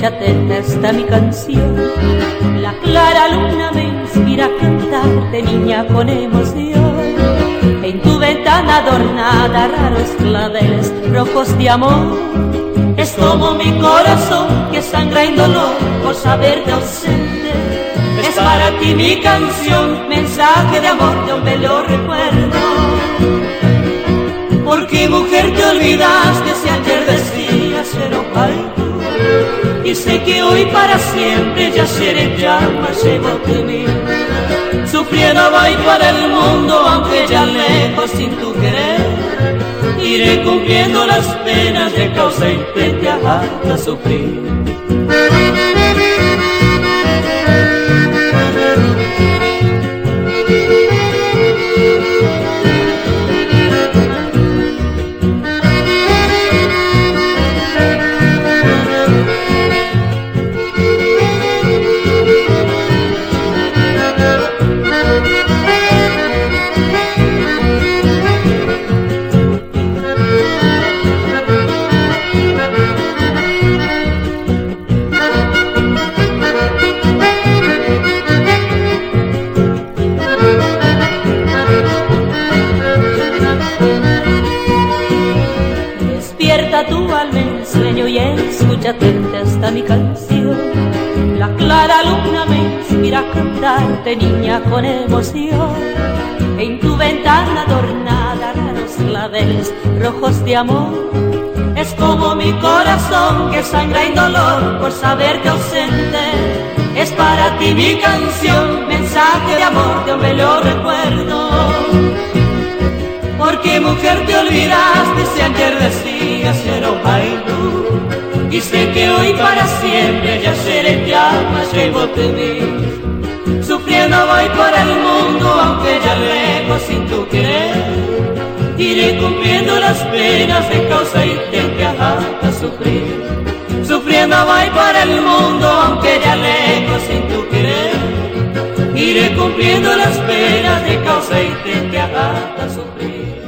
escúchate, esta está mi canción. La clara luna me inspira a cantarte, niña, con emoción. En tu ventana adornada, raros claveles rojos de amor. Es como mi corazón que sangra en dolor por saberte ausente. Es para ti mi canción, mensaje de amor de un bello recuerdo. Porque mujer te olvidaste si ayer decías ser tú. Y sé que hoy para siempre ya seré llamas llevo de mí. Sufriendo voy por el mundo aunque ya lejos sin tu querer. Iré cumpliendo las penas de causa y te harta sufrir. Despierta tu alma en sueño y escucha atenta esta mi canción. La clara luna me inspira a cantarte, niña, con emoción. En tu ventana adornada, raros claveles rojos de amor. Es como mi corazón que sangra en dolor por saberte ausente. Es para ti mi canción, mensaje de amor de un bello recuerdo. Porque mujer te olvidaste si ayer decías ser tú. Y sé que hoy para siempre ya seré llamas llevo de mí. Sufriendo voy por el mundo aunque ya lejos sin tu querer. Iré cumpliendo las penas de causa y te harta sufrir. Sufriendo voy por el mundo aunque ya lejos sin tu querer. Iré cumpliendo las penas de causa y te harta sufrir.